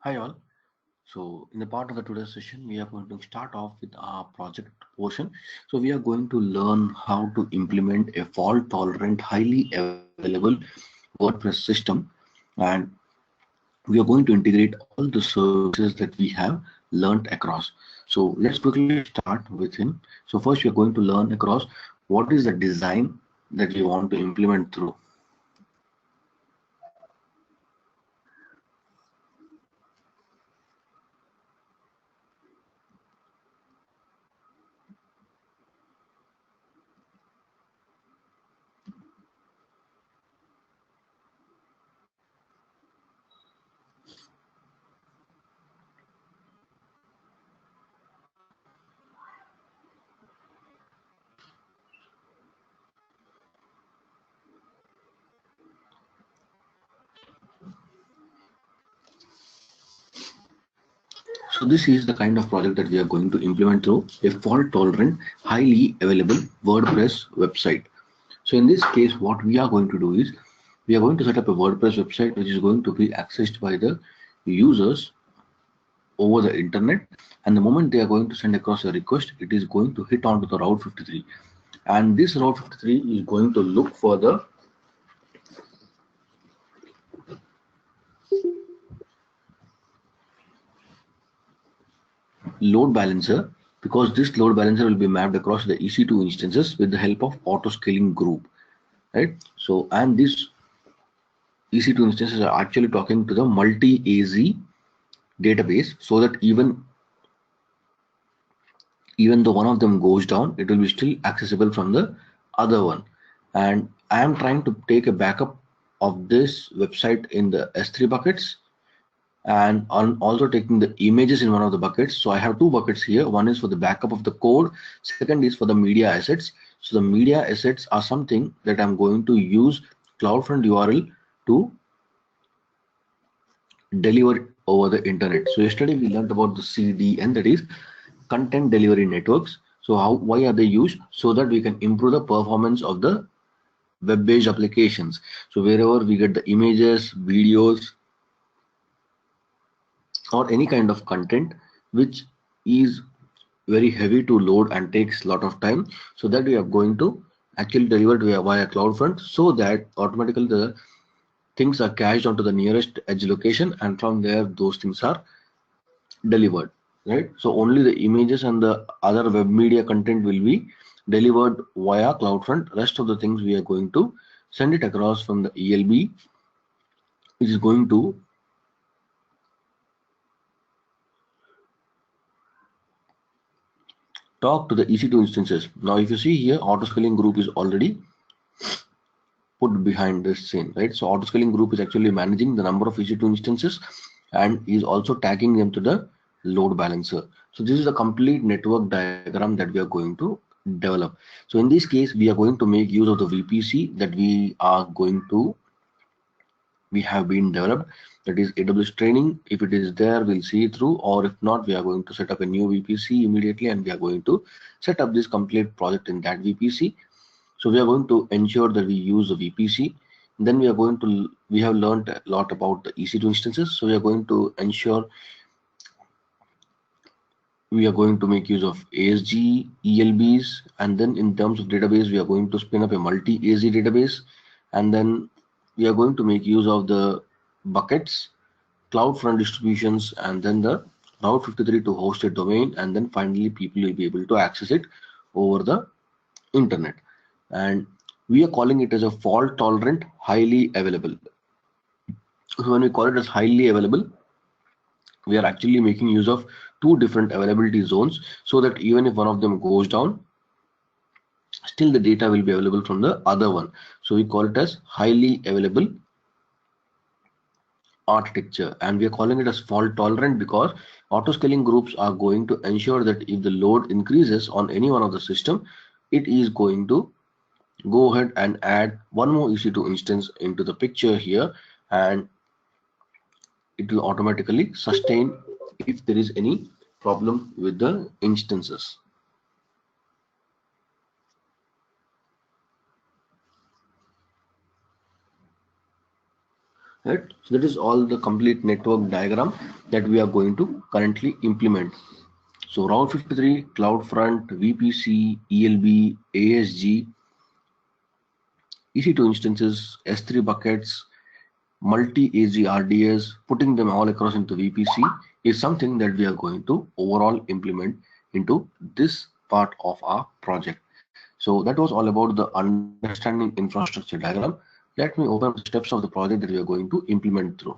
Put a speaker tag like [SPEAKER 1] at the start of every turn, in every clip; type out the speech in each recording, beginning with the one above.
[SPEAKER 1] Hi all. So in the part of the today's session, we are going to start off with our project portion. So we are going to learn how to implement a fault tolerant, highly available WordPress system, and we are going to integrate all the services that we have learned across. So let's quickly start with him. So first we are going to learn across what is the design that we want to implement through. So this is the kind of project that we are going to implement through a fault tolerant, highly available WordPress website. So in this case, what we are going to do is we are going to set up a WordPress website which is going to be accessed by the users over the internet. And the moment they are going to send across a request, it is going to hit onto the Route 53. And this Route 53 is going to look for the load balancer, because this load balancer will be mapped across the EC2 instances with the help of auto scaling group, right? So, and this EC2 instances are actually talking to the multi-AZ database, so that even though one of them goes down, it will be still accessible from the other one. And I am trying to take a backup of this website in the S3 buckets, and I'm also taking the images in one of the buckets. So I have two buckets here. One is for the backup of the code, second is for the media assets. So the media assets are something that I'm going to use CloudFront URL to deliver over the internet. So yesterday we learned about the CDN, that is content delivery networks. So why are they used? So that we can improve the performance of the web-based applications. So wherever we get the images, videos, or any kind of content which is very heavy to load and takes a lot of time, so that we are going to actually deliver it via CloudFront, so that automatically the things are cached onto the nearest edge location, and from there those things are delivered, right? So only the images and the other web media content will be delivered via CloudFront. Rest of the things we are going to send it across from the ELB, which is going to talk to the EC2 instances. Now if you see here, auto scaling group is already put behind this scene, right? So auto scaling group is actually managing the number of EC2 instances and is also tagging them to the load balancer. So this is the complete network diagram that we are going to develop. So in this case, we are going to make use of the VPC that we have been developed, that is AWS training. If it is there, we'll see it through, or if not, we are going to set up a new VPC immediately, and we are going to set up this complete project in that VPC. So we are going to ensure that we use the VPC. Then we have learned a lot about the EC2 instances. So we are going to ensure we are going to make use of ASG, ELBs, and then in terms of database, we are going to spin up a multi-AZ database, and then we are going to make use of the buckets, CloudFront distributions, and then the Route 53 to host a domain, and then finally people will be able to access it over the internet. And we are calling it as a fault tolerant, highly available. So when we call it as highly available, we are actually making use of two different availability zones, so that even if one of them goes down, still the data will be available from the other one. So we call it as highly available architecture, and we are calling it as fault tolerant because auto scaling groups are going to ensure that if the load increases on any one of the system, it is going to go ahead and add one more EC2 instance into the picture here, and it will automatically sustain if there is any problem with the instances. right? So that is all the complete network diagram that we are going to currently implement. So Route 53, CloudFront, VPC, ELB, ASG, EC2 instances, S3 buckets, multi-AG RDS, putting them all across into VPC is something that we are going to overall implement into this part of our project. So that was all about the understanding infrastructure diagram. Let me open up the steps of the project that we are going to implement through.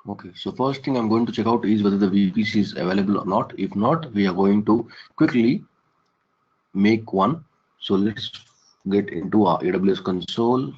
[SPEAKER 1] Okay, so first thing I'm going to check out is whether the VPC is available or not. If not, we are going to quickly make one. So let's get into our AWS console.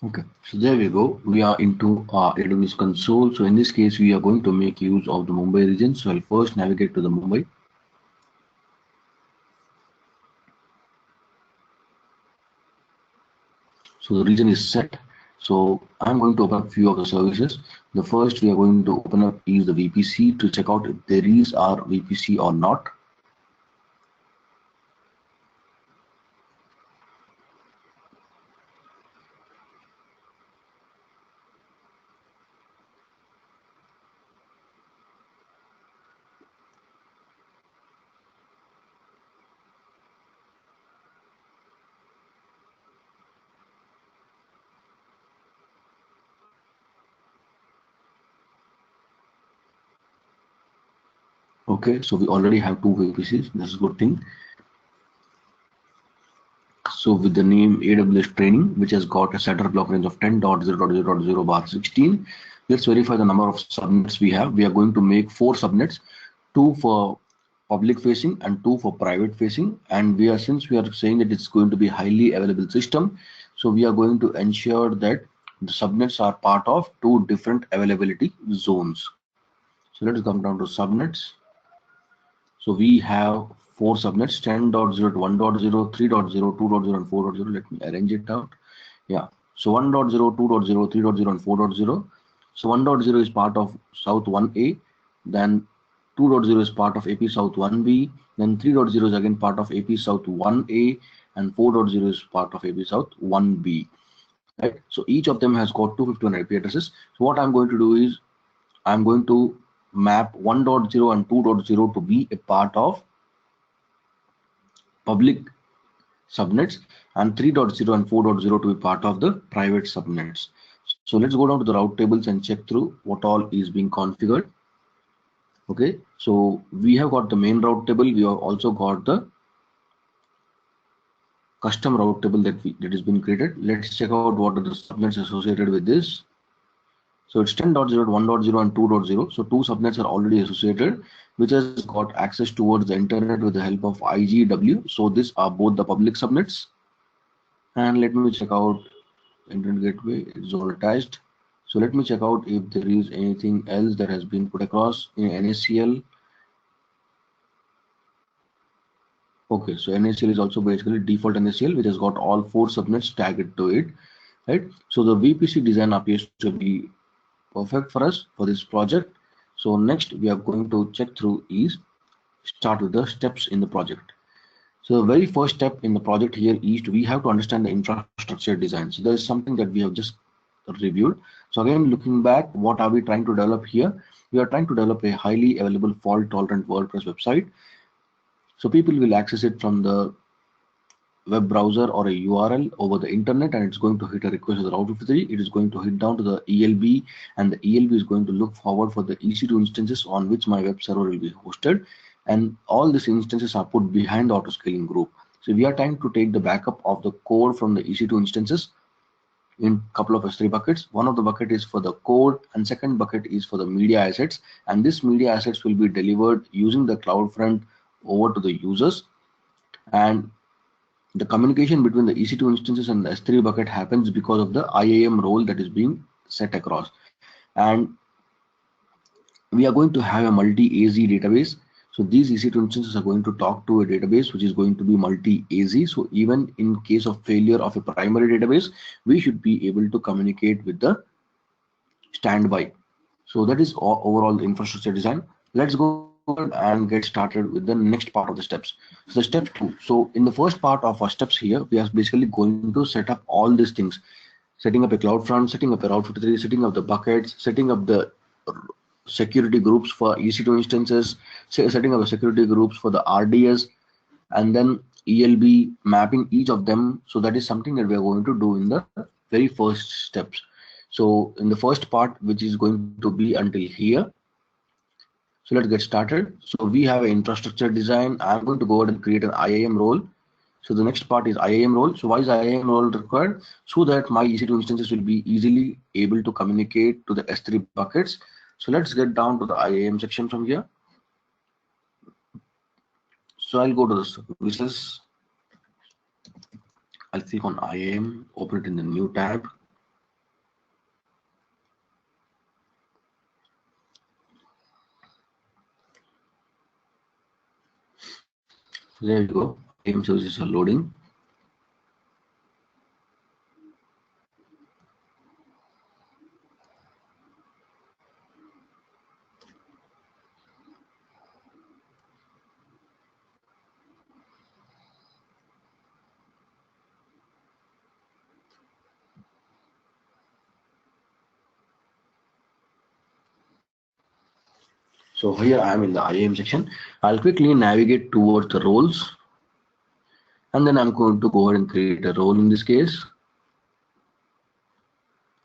[SPEAKER 1] Okay, so there we go. We are into our AWS console. So in this case, we are going to make use of the Mumbai region. So I'll first navigate to the Mumbai. So the region is set. So I'm going to open up a few of the services. The first we are going to open up is the VPC to check out if there is our VPC or not. Okay, so we already have two VPCs. That's a good thing. So with the name AWS training, which has got a setter block range of 10.0.0.0/16, let's verify the number of subnets we have. We are going to make 4 subnets, 2 for public facing and 2 for private facing. And since we are saying that it's going to be highly available system, so we are going to ensure that the subnets are part of 2 different availability zones. So let's come down to subnets. So we have 4 subnets: 10.0 to 1.0, 3.0, 2.0, and 4.0. Let me arrange it out. Yeah. So 1.0, 2.0, 3.0, and 4.0. So 1.0 is part of South 1A. Then 2.0 is part of AP South 1B. Then 3.0 is again part of AP South 1A. And 4.0 is part of AP South 1B. Right. So each of them has got 251 IP addresses. So what I'm going to do is I'm going to map 1.0 and 2.0 to be a part of public subnets and 3.0 and 4.0 to be part of the private subnets. So let's go down to the route tables and check through what all is being configured. Okay, so we have got the main route table. We have also got the custom route table that has been created. Let's check out what are the subnets associated with this. So it's 10.0, 1.0 and 2.0. So two subnets are already associated, which has got access towards the internet with the help of IGW. So these are both the public subnets. And let me check out internet gateway. It's all attached. So let me check out if there is anything else that has been put across in NACL. Okay, so NACL is also basically default NACL, which has got all four subnets tagged to it, right? So the VPC design appears to be perfect for us for this project. So next we are going to check through is start with the steps in the project. So the very first step in the project here is we have to understand the infrastructure design. So there is something that we have just reviewed. So again, looking back, what are we trying to develop here? We are trying to develop a highly available fault tolerant WordPress website. So people will access it from the web browser or a URL over the internet, and it's going to hit a request to the Route 53. It is going to hit down to the ELB, and the ELB is going to look forward for the EC2 instances on which my web server will be hosted, and all these instances are put behind the autoscaling group. So we are trying to take the backup of the code from the EC2 instances in couple of S3 buckets. One of the bucket is for the code, and second bucket is for the media assets, and this media assets will be delivered using the CloudFront over to the users. And the communication between the EC2 instances and the S3 bucket happens because of the IAM role that is being set across. And we are going to have a multi-AZ database. So these EC2 instances are going to talk to a database which is going to be multi-AZ. So even in case of failure of a primary database, we should be able to communicate with the standby. So that is overall the infrastructure design. Let's go and get started with the next part of the steps. So the step 2. So in the first part of our steps here, we are basically going to set up all these things. Setting up a CloudFront, setting up a Route 53, setting up the buckets, setting up the security groups for EC2 instances, setting up the security groups for the RDS, and then ELB, mapping each of them. So that is something that we are going to do in the very first steps. So in the first part, which is going to be until here, so let's get started. So we have an infrastructure design. I'm going to go ahead and create an IAM role. So the next part is IAM role. So why is IAM role required? So that my EC2 instances will be easily able to communicate to the S3 buckets. So let's get down to the IAM section from here. So I'll go to the services. I'll click on IAM, open it in the new tab. There you go. IAM services are loading. So here I am in the IAM section. I'll quickly navigate towards the roles, and then I'm going to go ahead and create a role in this case.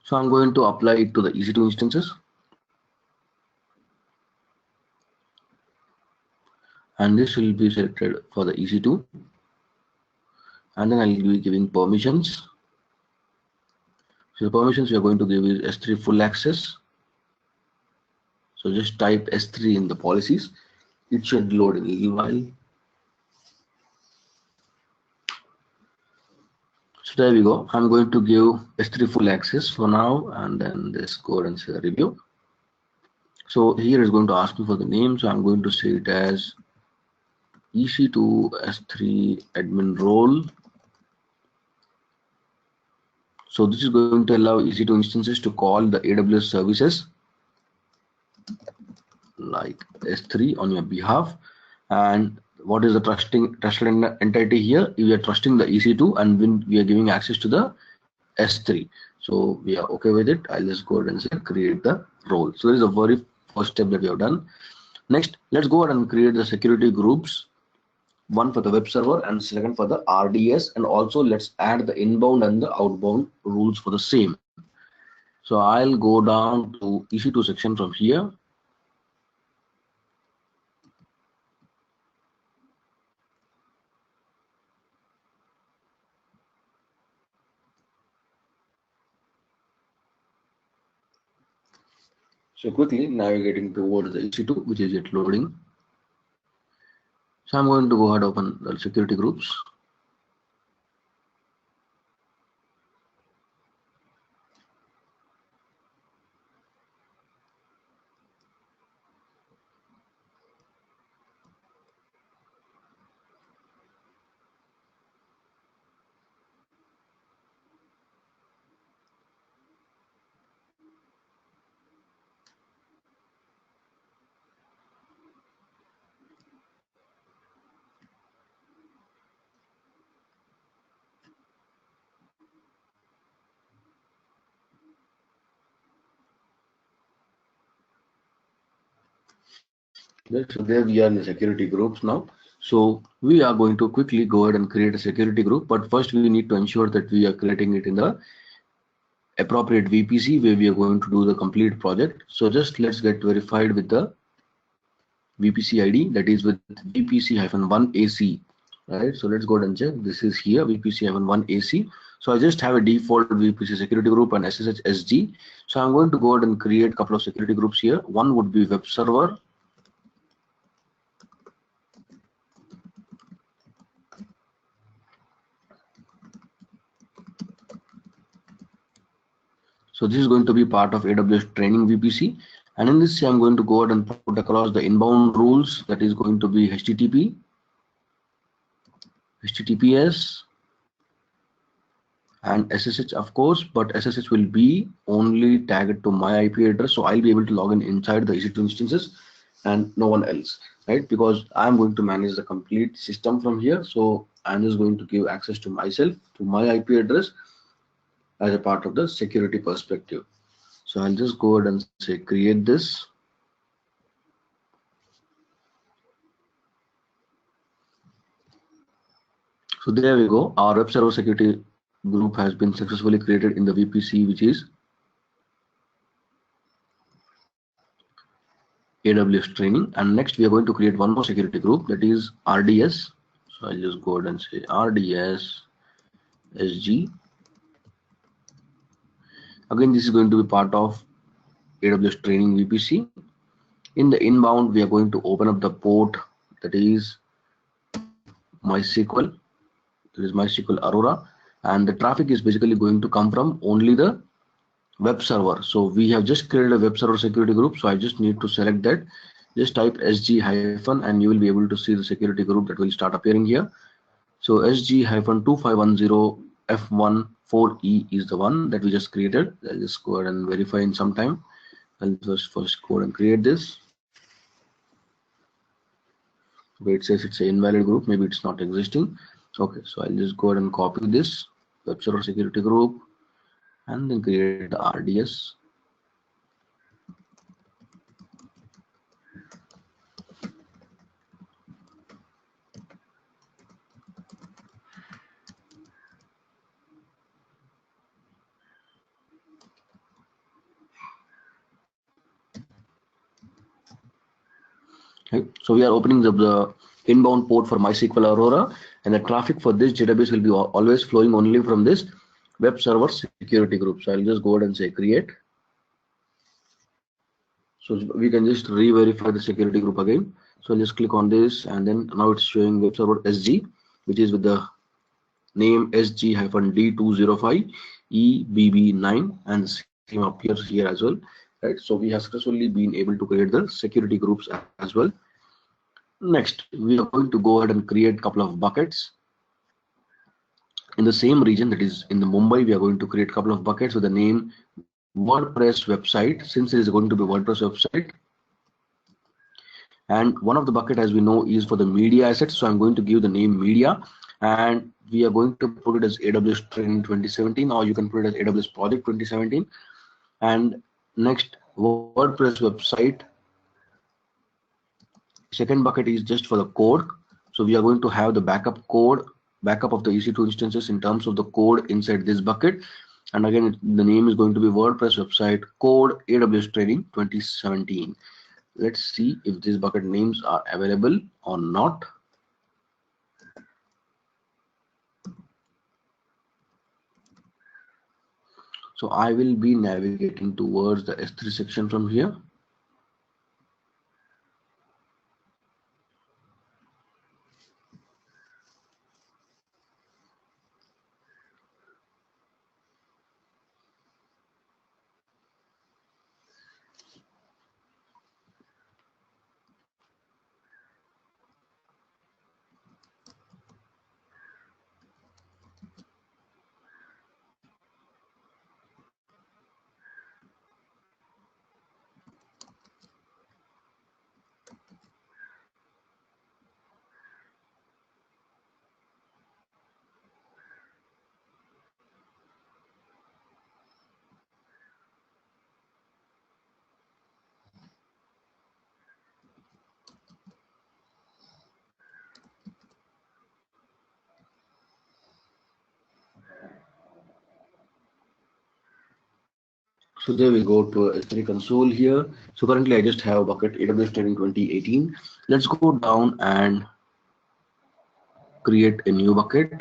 [SPEAKER 1] So I'm going to apply it to the EC2 instances. And this will be selected for the EC2. And then I'll be giving permissions. So the permissions we are going to give is S3 full access. So just type S3 in the policies. It should load in a little while. So there we go. I'm going to give S3 full access for now, and then this go and say review. So here is going to ask me for the name. So I'm going to say it as EC2 S3 admin role. So this is going to allow EC2 instances to call the AWS services like S3 on your behalf. And what is the trusted entity here? We are trusting the EC2, and we are giving access to the S3. So we are okay with it. I'll just go ahead and say create the role. So this is the very first step that we have done. Next, let's go ahead and create the security groups. One for the web server and second for the RDS, and also let's add the inbound and the outbound rules for the same. So I'll go down to EC2 section from here. So quickly navigating towards the EC2, which is yet loading. So I'm going to go ahead open the security groups. Right, so there we are in the security groups now. So we are going to quickly go ahead and create a security group, but first we need to ensure that we are creating it in the appropriate VPC where we are going to do the complete project. So just let's get verified with the VPC ID, that is with VPC-1AC, right? So let's go ahead and check. This is here VPC-1AC. So I just have a default VPC security group and SSH SG. So I'm going to go ahead and create a couple of security groups here. One would be web server. So this is going to be part of AWS training VPC. And in this, I'm going to go ahead and put across the inbound rules. That is going to be HTTP, HTTPS, and SSH, of course, but SSH will be only tagged to my IP address. So I'll be able to log in inside the EC2 instances and no one else, right? Because I'm going to manage the complete system from here. So I'm just going to give access to myself, to my IP address as a part of the security perspective. So I'll just go ahead and say create this. So there we go. Our web server security group has been successfully created in the VPC, which is AWS training. And next we are going to create one more security group, that is RDS. So I'll just go ahead and say RDS SG. Again, this is going to be part of AWS training VPC. In the inbound, we are going to open up the port, that is MySQL. That is MySQL Aurora, and the traffic is basically going to come from only the web server. So we have just created a web server security group. So I just need to select that. Just type SG hyphen and you will be able to see the security group that will start appearing here. So SG hyphen 2510 F14E is the one that we just created. I'll just go ahead and verify in some time. I'll just first go ahead and create this. Okay, it says it's an invalid group, maybe it's not existing. Okay, so I'll just go ahead and copy this web server security group and then create the RDS. Okay, so we are opening the inbound port for MySQL Aurora, and the traffic for this database will be always flowing only from this web server security group. So I'll just go ahead and say create. So we can just re-verify the security group again. So I'll just click on this, and then now it's showing web server SG, which is with the name SG-D205EBB9, and the same appears here as well. Right. So we have successfully been able to create the security groups as well. Next, we are going to go ahead and create a couple of buckets in the same region, that is in the Mumbai. We are going to create a couple of buckets with the name WordPress website, since it is going to be WordPress website. And one of the bucket, as we know, is for the media assets. So I'm going to give the name media, and we are going to put it as AWS Training 2017, or you can put it as AWS Project 2017. And next, WordPress website. Second bucket is just for the code. So we are going to have the backup code, backup of the EC2 instances in terms of the code inside this bucket. And again, the name is going to be WordPress website code AWS Training 2017. Let's see if these bucket names are available or not. So I will be navigating towards the S3 section from here. So there we go to S3 console here. So currently I just have bucket AWS training 2018. Let's go down and create a new bucket.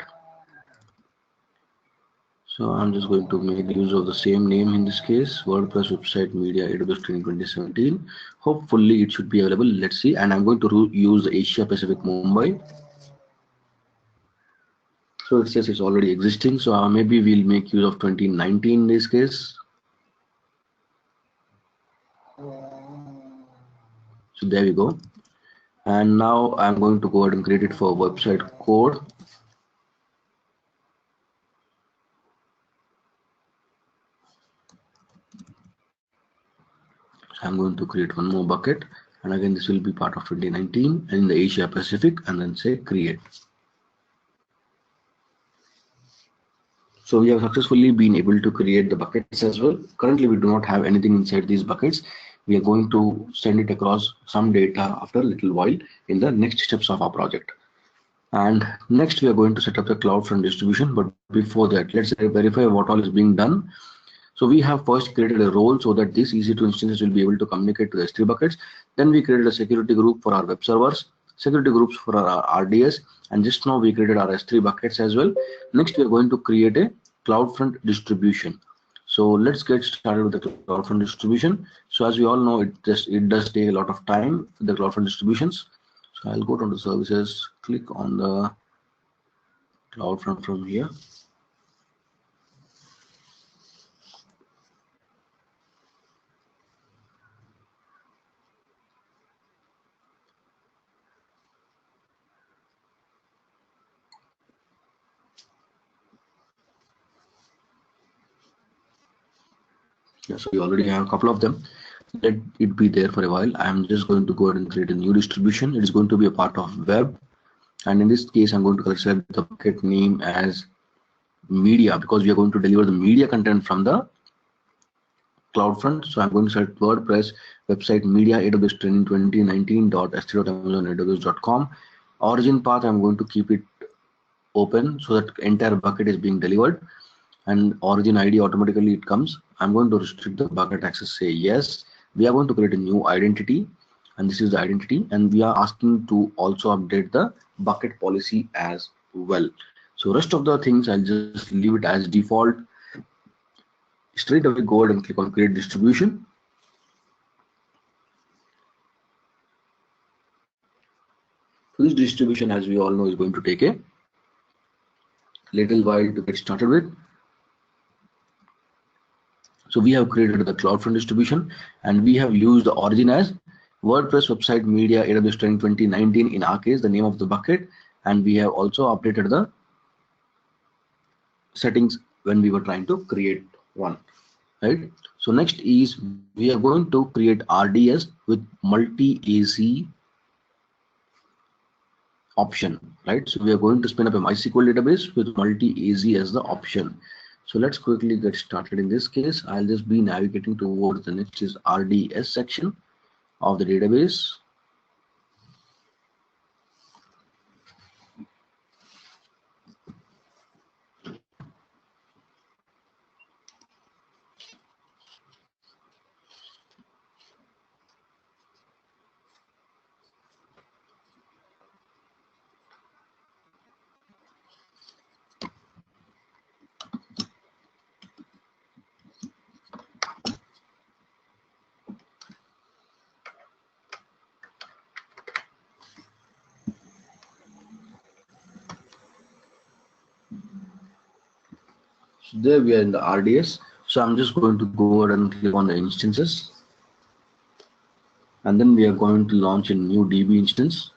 [SPEAKER 1] So I'm just going to make use of the same name in this case, WordPress website media AWS training 2017. Hopefully it should be available. Let's see. And I'm going to use the Asia Pacific Mumbai. So it says it's already existing. So maybe we'll make use of 2019 in this case. So there we go. And now I'm going to go ahead and create it for website code. So I'm going to create one more bucket, and again this will be part of 2019 and in the Asia Pacific, and then say create. So we have successfully been able to create the buckets as well. Currently we do not have anything inside these buckets. We are going to send it across some data after a little while in the next steps of our project. And next we are going to set up the CloudFront distribution, but before that let's verify what all is being done. So we have first created a role so that these EC2 instances will be able to communicate to the S3 buckets. Then we created a security group for our web servers, security groups for our RDS, and just now we created our S3 buckets as well. Next we are going to create a CloudFront distribution. So let's get started with the CloudFront distribution. So as we all know, it does take a lot of time for the CloudFront distributions. So I'll go down to services, click on the CloudFront from here. Yeah, so we already have a couple of them. Let it be there for a while. I'm just going to go ahead and create a new distribution. It is going to be a part of web, and in this case I'm going to select the bucket name as media, because we are going to deliver the media content from the CloudFront. So I'm going to select WordPress website media AWS training 2019.s3.amazon.aws.com. Origin path, I'm going to keep it open so that entire bucket is being delivered, and origin ID automatically it comes. I'm going to restrict the bucket access, say yes. We are going to create a new identity, and this is the identity, and we are asking to also update the bucket policy as well. So rest of the things I'll just leave it as default. Straight away go ahead and click on create distribution. So this distribution, as we all know, is going to take a little while to get started with. So we have created the CloudFront distribution, and we have used the origin as WordPress website media AWS training 2019, in our case the name of the bucket, and we have also updated the settings when we were trying to create one, right? So next is we are going to create RDS with multi-AZ option, right? So we are going to spin up a MySQL database with multi-AZ as the option. So let's quickly get started. In this case, I'll just be navigating towards the next is RDS section of the database. So there we are in the RDS. So I'm just going to go ahead and click on the instances, and then we are going to launch a new DB instance.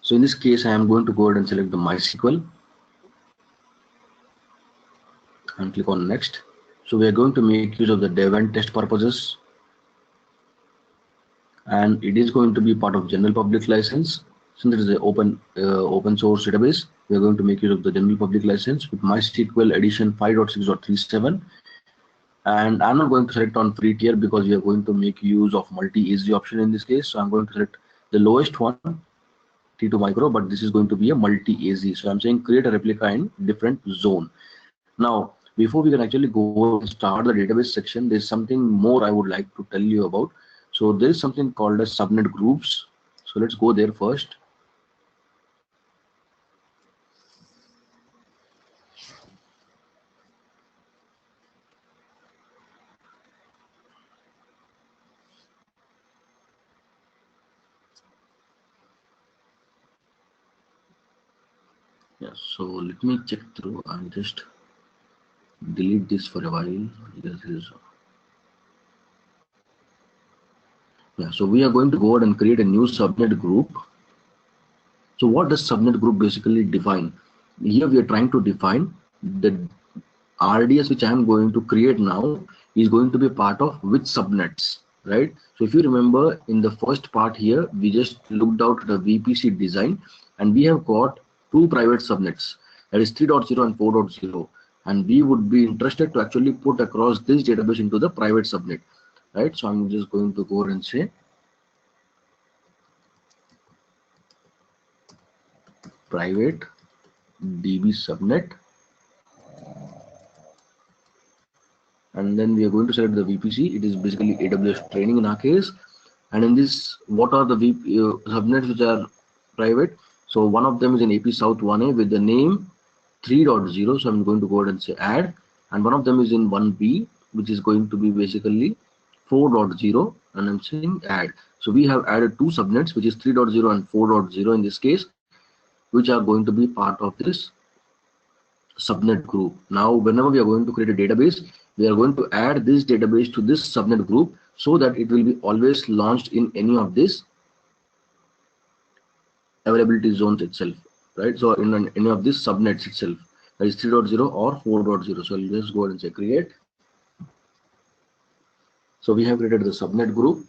[SPEAKER 1] So in this case, I am going to go ahead and select the MySQL and click on next. So we are going to make use of the dev and test purposes, and it is going to be part of general public license. Since it is an open source database, we are going to make use of the general public license with MySQL edition 5.6.37. And I'm not going to select on free tier because we are going to make use of multi-AZ option in this case. So I'm going to select the lowest one, T2 micro, but this is going to be a multi-AZ. So I'm saying create a replica in different zone. Now before we can actually go and start the database section, there's something more I would like to tell you about. So there is something called as subnet groups. So let's go there first. Yeah, so let me check through and just delete this for a while because it is. Yeah, so we are going to go ahead and create a new subnet group. So what does subnet group basically define? Here we are trying to define the RDS which I am going to create now is going to be part of which subnets, right? So if you remember in the first part here, we just looked out the VPC design and we have got two private subnets, that is 3.0 and 4.0, and we would be interested to actually put across this database into the private subnet, right? So I'm just going to go and say private DB subnet, and then we are going to select the VPC. It is basically AWS training in our case. And in this, what are the subnets which are private? So one of them is in AP South 1A with the name 3.0. So I'm going to go ahead and say add. And one of them is in 1B, which is going to be basically 4.0. And I'm saying add. So we have added two subnets, which is 3.0 and 4.0 in this case, which are going to be part of this subnet group. Now, whenever we are going to create a database, we are going to add this database to this subnet group so that it will be always launched in any of these availability zones itself, right? So in any of these subnets itself, that is 3.0 or 4.0. So I'll just go ahead and say create. So we have created the subnet group.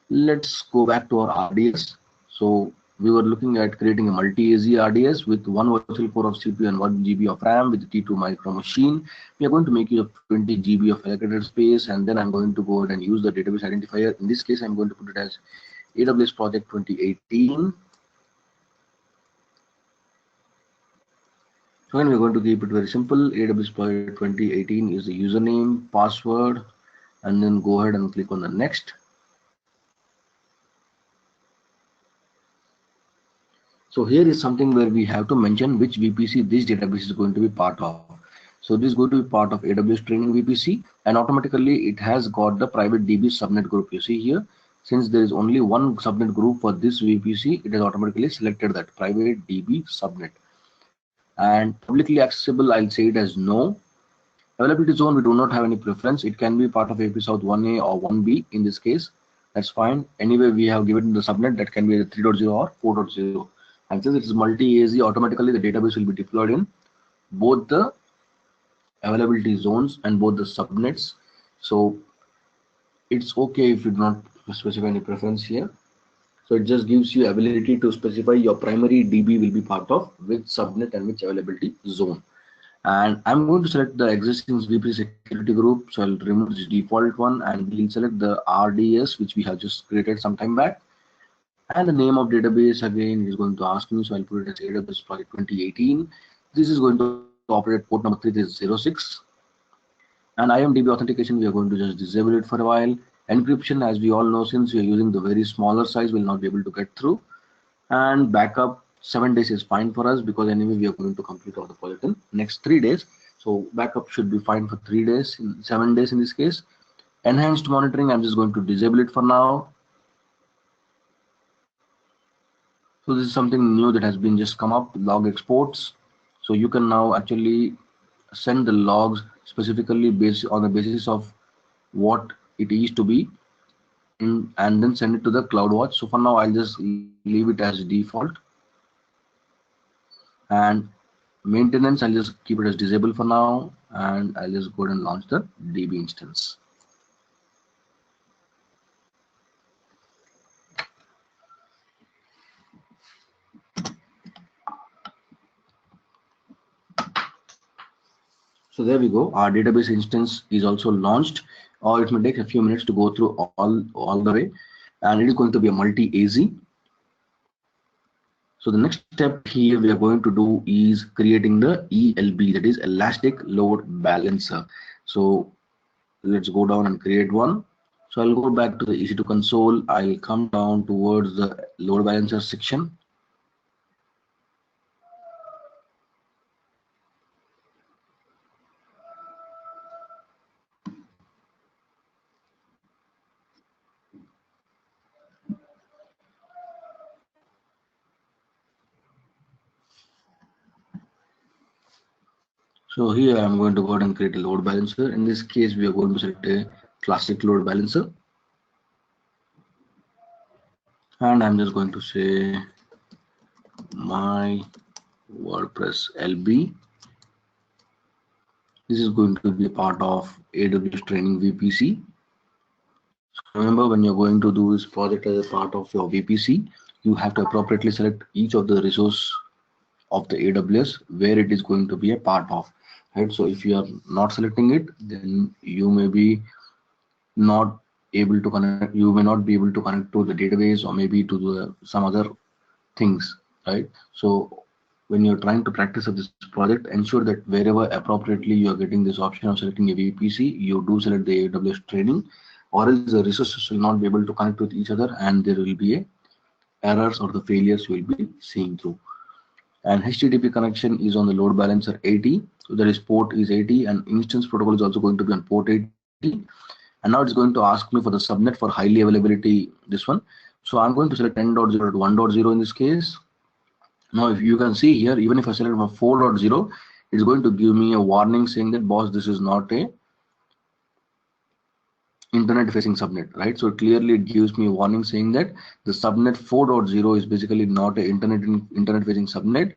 [SPEAKER 1] Let's go back to our RDS. So we were looking at creating a multi-AZ RDS with one virtual core of CPU and 1 GB of RAM with T2 micro machine. We are going to make use of 20 GB of allocated space, and then I'm going to go ahead and use the database identifier. In this case, I'm going to put it as AWS Project 2018. So we're going to keep it very simple. AWS Project 2018 is the username, password, and then go ahead and click on the next. So here is something where we have to mention which VPC this database is going to be part of. So this is going to be part of AWS training VPC, and automatically it has got the private DB subnet group. You see here, since there is only one subnet group for this VPC, it has automatically selected that private DB subnet. And publicly accessible, I'll say it as no. Availability zone, we do not have any preference. It can be part of AP South 1A or 1B in this case. That's fine. Anyway, we have given the subnet that can be the 3.0 or 4.0. And since it is multi-AZ, automatically the database will be deployed in both the availability zones and both the subnets. So it's okay if you do not specify any preference here. So it just gives you ability to specify your primary DB will be part of which subnet and which availability zone. And I'm going to select the existing VPC security group. So I'll remove this default one and we'll select the RDS, which we have just created some time back. And the name of database again is going to ask me. So I'll put it as AWS Project 2018. This is going to operate port number 3306. And IMDB authentication, we are going to just disable it for a while. Encryption, as we all know, since we are using the very smaller size, will not be able to get through. And backup, 7 days is fine for us because anyway we are going to complete all the project in next 3 days. So backup should be fine for 3 days, 7 days in this case. Enhanced monitoring, I'm just going to disable it for now. So this is something new that has been just come up, log exports. So you can now actually send the logs specifically based on the basis of what it is to be and then send it to the CloudWatch. So for now, I'll just leave it as default. And maintenance, I'll just keep it as disabled for now, and I'll just go ahead and launch the DB instance. So there we go. Our database instance is also launched, or it may take a few minutes to go through all the way, and it is going to be a multi-AZ. So the next step here we are going to do is creating the ELB, that is Elastic Load Balancer. So let's go down and create one. So I'll go back to the EC2 console. I'll come down towards the load balancer section. So here I'm going to go ahead and create a load balancer. In this case, we are going to select a classic load balancer. And I'm just going to say my WordPress LB. This is going to be a part of AWS training VPC. So remember, when you're going to do this project as a part of your VPC, you have to appropriately select each of the resource of the AWS where it is going to be a part of, right? So if you are not selecting it, then you may be not able to connect, you may not be able to connect to the database or maybe to some other things, right? So when you're trying to practice of this project, ensure that wherever appropriately you are getting this option of selecting a VPC, you do select the AWS training, or else the resources will not be able to connect with each other and there will be a errors or the failures you will be seeing through. And HTTP connection is on the load balancer 80, so that is port is 80, and instance protocol is also going to be on port 80. And now it's going to ask me for the subnet for highly availability, this one. So I'm going to select 10.0.1.0 in this case. Now if you can see here, even if I select for 4.0, it's going to give me a warning saying that boss, this is not a internet facing subnet, right? So clearly it gives me a warning saying that the subnet 4.0 is basically not a internet facing subnet.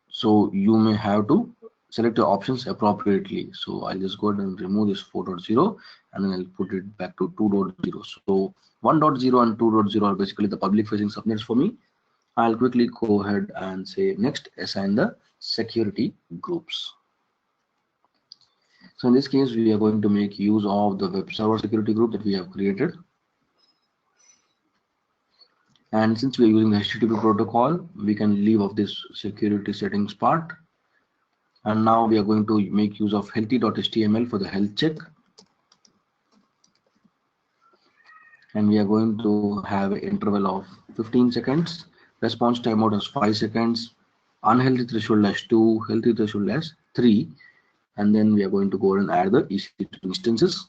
[SPEAKER 1] So you may have to select your options appropriately. So I'll just go ahead and remove this 4.0 and then I'll put it back to 2.0. So 1.0 and 2.0 are basically the public facing subnets for me. I'll quickly go ahead and say next, assign the security groups. So in this case, we are going to make use of the web server security group that we have created. And since we are using the HTTP protocol, we can leave off this security settings part. And now we are going to make use of healthy.html for the health check. And we are going to have an interval of 15 seconds. Response timeout is 5 seconds. Unhealthy threshold as 2, healthy threshold as 3. And then we are going to go ahead and add the EC2 instances.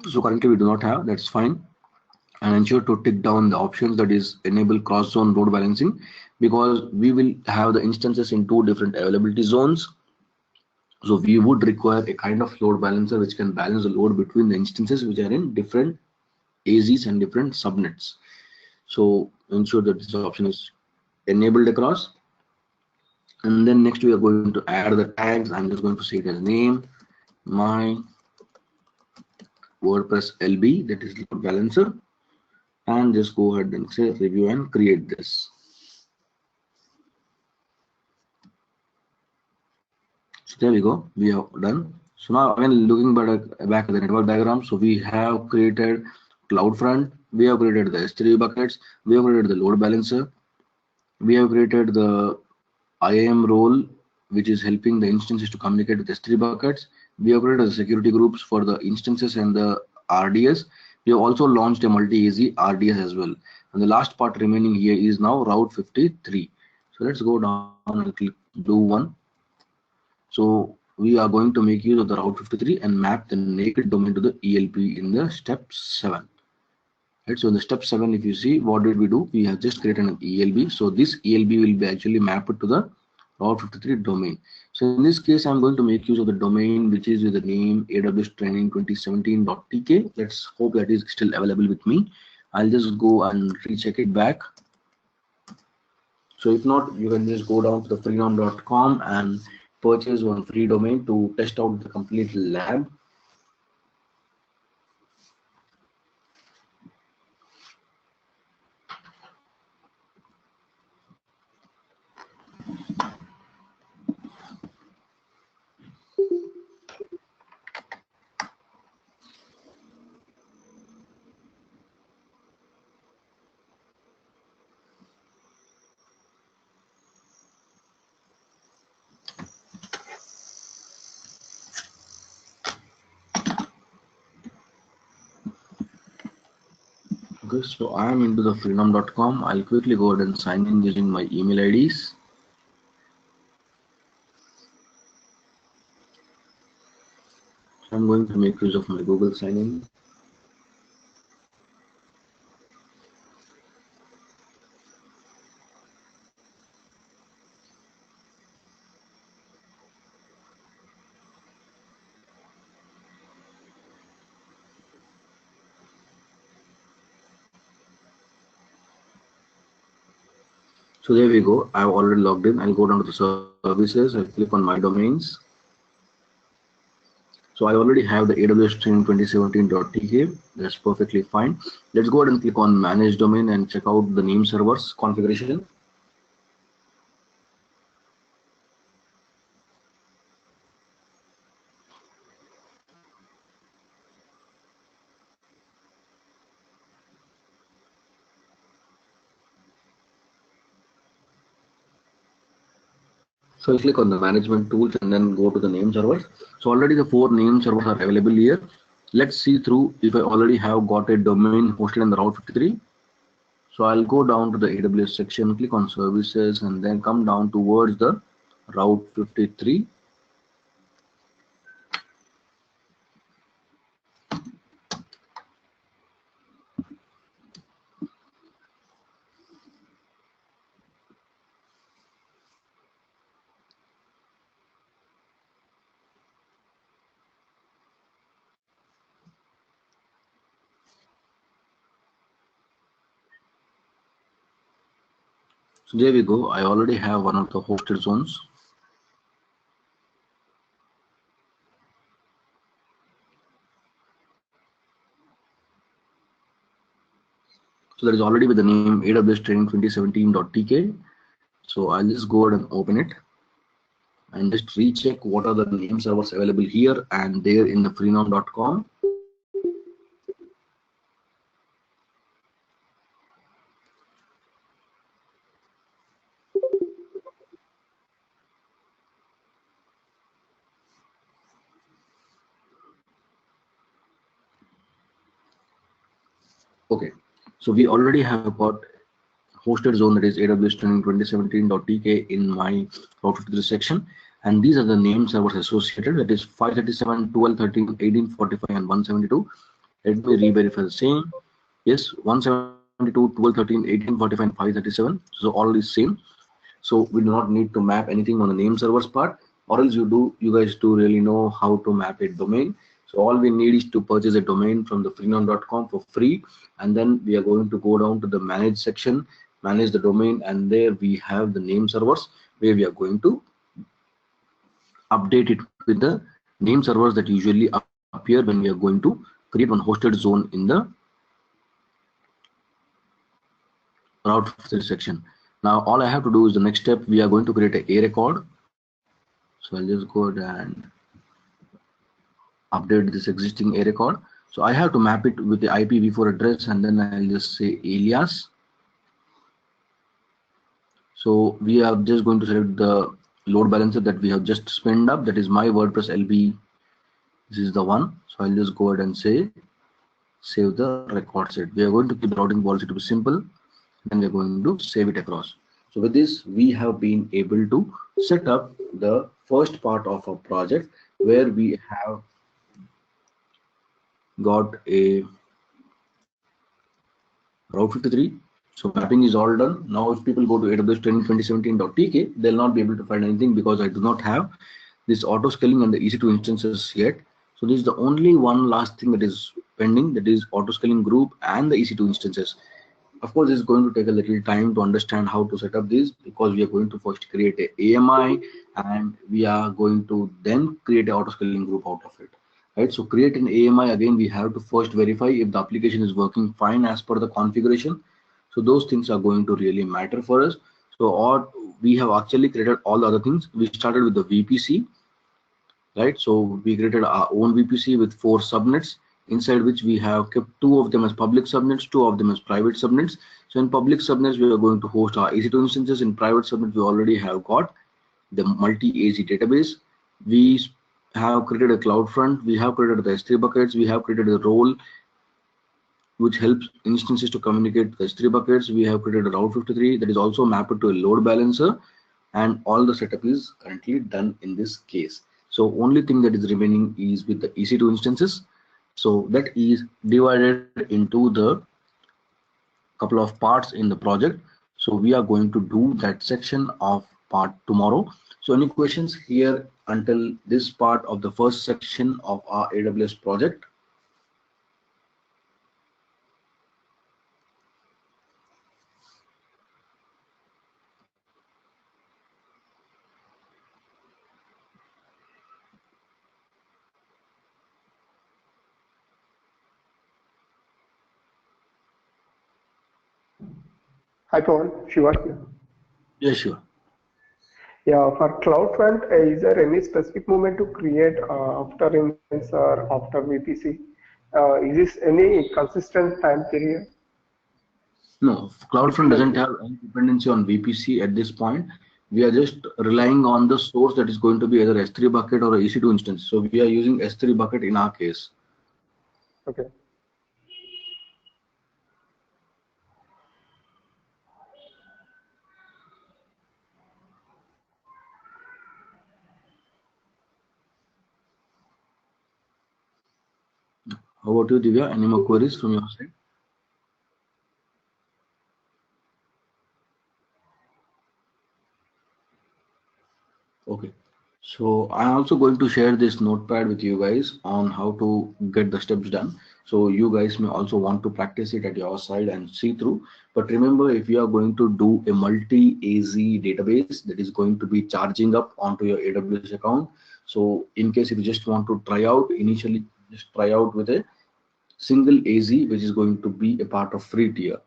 [SPEAKER 1] So currently we do not have, that's fine. And ensure to tick down the options that is enable cross zone load balancing, because we will have the instances in two different availability zones. So we would require a kind of load balancer which can balance the load between the instances which are in different AZs and different subnets. So ensure that this option is enabled across. And then next we are going to add the tags. I'm just going to say it as name, my WordPress LB, that is load balancer, and just go ahead and say review and create this. So there we go, we have done. So now again looking back at the network diagram, so we have created CloudFront, we have created the S3 buckets, we have created the load balancer, we have created the IAM role which is helping the instances to communicate with S3 buckets. We have created the security groups for the instances and the RDS. We have also launched a multi-AZ RDS as well. And the last part remaining here is now Route 53. So let's go down and click blue one. So we are going to make use of the Route 53 and map the naked domain to the ELB in the step 7. Right, so in the step 7, if you see, what did we do? We have just created an ELB. So this ELB will be actually mapped to the Route 53 domain. So in this case, I'm going to make use of the domain which is with the name AWS Training 2017.tk. Let's hope that is still available with me. I'll just go and recheck it back. So if not, you can just go down to the freenom.com and purchase one free domain to test out the complete lab. Okay, so I am into the freenom.com. I'll quickly go ahead and sign in using my email IDs. So I'm going to make use of my Google sign in. So there we go. I've already logged in. I'll go down to the services. I'll click on my domains. So I already have the AWS stream 2017.tk. That's perfectly fine. Let's go ahead and click on manage domain and check out the name servers configuration. So I click on the management tools and then go to the name servers. So already the 4 name servers are available here. Let's see through if I already have got a domain hosted in the Route 53. So I'll go down to the AWS section, click on services, and then come down towards the Route 53. So there we go. I already have one of the hosted zones. So that is already with the name AWS Training 2017.tk. So I'll just go ahead and open it and just recheck what are the name servers available here and there in the freenom.com. Okay, so we already have got hosted zone, that is AWS Training 2017.tk in my Route 53 section, and these are the name servers associated, that is 537, 12, 13, 18, 45, and 172. Let me re-verify the same. Yes, 172, 12, 13, 18, 45, and 537. So all is same. So we do not need to map anything on the name servers part, or else you guys do really know how to map a domain. So all we need is to purchase a domain from the freenom.com for free, and then we are going to go down to the manage section, manage the domain, and there we have the name servers where we are going to update it with the name servers that usually appear when we are going to create one hosted zone in the Route 53 section. Now all I have to do is the next step. We are going to create a record. So I'll just go ahead and update this existing A record. So I have to map it with the IPv4 address, and then I'll just say alias. So we are just going to select the load balancer that we have just spinned up. That is my WordPress LB. This is the one. So I'll just go ahead and say save the record set. We are going to keep the routing policy to be simple. Then we're going to save it across. So with this, we have been able to set up the first part of our project where we have got a Route 53. So mapping is all done. Now if people go to AWS Training 2017.tk, they'll not be able to find anything because I do not have this auto scaling and the EC2 instances yet. So this is the only one last thing that is pending, that is auto scaling group and the EC2 instances. Of course, it's going to take a little time to understand how to set up this, because we are going to first create a AMI and we are going to then create an auto scaling group out of it. Right, so create an AMI, again we have to first verify if the application is working fine as per the configuration. So those things are going to really matter for us. So or we have actually created all the other things. We started with the VPC, right? So we created our own VPC with 4 subnets, inside which we have kept 2 of them as public subnets, 2 of them as private subnets. So in public subnets, we are going to host our EC2 instances. In private subnets, we already have got the multi-AZ database. We have created a CloudFront. We have created the S3 buckets. We have created a role which helps instances to communicate with S3 buckets. We have created a Route 53 that is also mapped to a load balancer, and all the setup is currently done in this case. So only thing that is remaining is with the EC2 instances. So that is divided into the couple of parts in the project. So we are going to do that section of part tomorrow. So any questions here until this part of the first section of our AWS project?
[SPEAKER 2] Hi, Pawan. Shiva here.
[SPEAKER 1] Yes, sure.
[SPEAKER 2] Yeah, for CloudFront, is there any specific moment to create after instance or after VPC? Is this any consistent time period?
[SPEAKER 1] No, CloudFront doesn't
[SPEAKER 2] Typically,
[SPEAKER 1] have any dependency on VPC at this point. We are just relying on the source that is going to be either S3 bucket or a EC2 instance. So we are using S3 bucket in our case.
[SPEAKER 2] okay.
[SPEAKER 1] How about you, Divya? Any more queries from your side? Okay. So I'm also going to share this notepad with you guys on how to get the steps done. So you guys may also want to practice it at your side and see through. But remember, if you are going to do a multi-AZ database that is going to be charging up onto your AWS account. So in case if you just want to try out, initially just try out with a single AZ, which is going to be a part of free tier,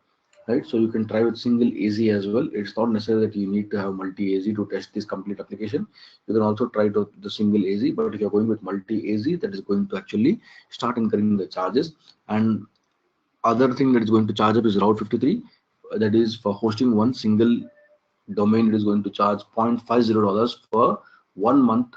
[SPEAKER 1] right? So you can try with single AZ as well. It's not necessary that you need to have multi AZ to test this complete application. You can also try to the single AZ, but if you're going with multi AZ, that is going to actually start incurring the charges. And other thing that is going to charge up is Route 53. That is for hosting one single domain. It is going to charge $0.50 for 1 month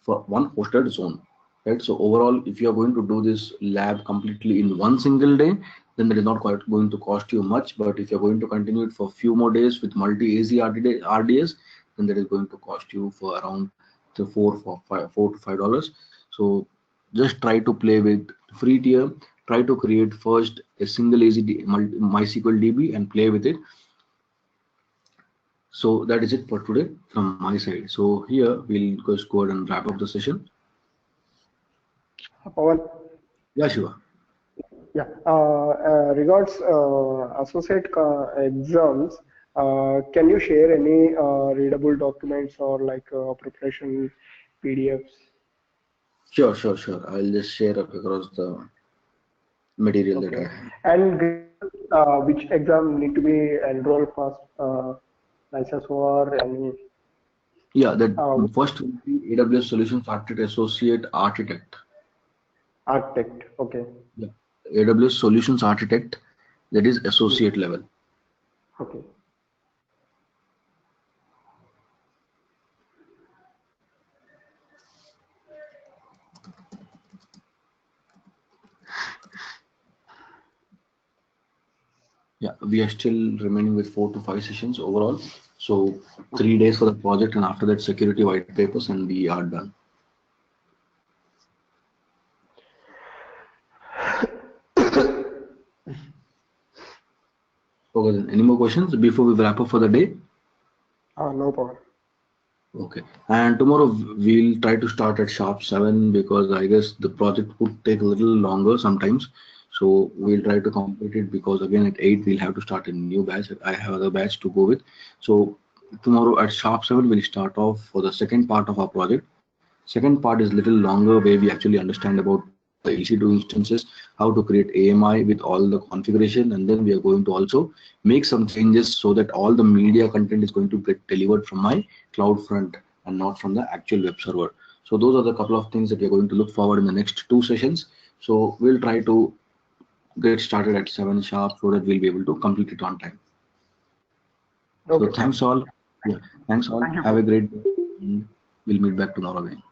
[SPEAKER 1] for one hosted zone, right? So overall, if you are going to do this lab completely in one single day, then that is not quite going to cost you much. But if you're going to continue it for a few more days with multi AZ RDS, then that is going to cost you for around the $4 to $5. So just try to play with free tier. Try to create first a single AZ MySQL DB and play with it. So that is it for today from my side. So here we'll just go ahead and wrap up the session.
[SPEAKER 2] Pawan,
[SPEAKER 1] Yeah, sure.
[SPEAKER 2] yeah. Regards associate exams, can you share any readable documents or like preparation PDFs?
[SPEAKER 1] Sure. I'll just share up across the material that I
[SPEAKER 2] Okay.
[SPEAKER 1] have.
[SPEAKER 2] And which exam need to be enrolled first? License or any
[SPEAKER 1] Yeah, that
[SPEAKER 2] uh,
[SPEAKER 1] first will be AWS Solutions Architect Associate Architect.
[SPEAKER 2] architect? Okay.
[SPEAKER 1] Yeah. AWS Solutions Architect, that is
[SPEAKER 2] Hmm.
[SPEAKER 1] associate level.
[SPEAKER 2] Okay.
[SPEAKER 1] Yeah, we are still remaining with 4 to 5 sessions overall. So 3 days for the project, and after that security white papers, and we are done. Okay, then any more questions before we wrap up for the day?
[SPEAKER 2] No problem.
[SPEAKER 1] Okay. And tomorrow we'll try to start at sharp 7 because I guess the project could take a little longer sometimes. So we'll try to complete it because again at 8 we'll have to start a new batch. I have other batch to go with. So tomorrow at sharp 7 we'll start off for the second part of our project. Second part is little longer where we actually understand about the EC2 instances, how to create AMI with all the configuration, and then we are going to also make some changes so that all the media content is going to get delivered from my CloudFront and not from the actual web server. So those are the couple of things that we are going to look forward in the next 2 sessions. So we'll try to get started at 7 sharp so that we'll be able to complete it on time. So
[SPEAKER 2] Okay,
[SPEAKER 1] thanks all. Yeah, thanks all.
[SPEAKER 2] thank you,
[SPEAKER 1] Have a
[SPEAKER 2] Pawan.
[SPEAKER 1] great day. And we'll meet back tomorrow again.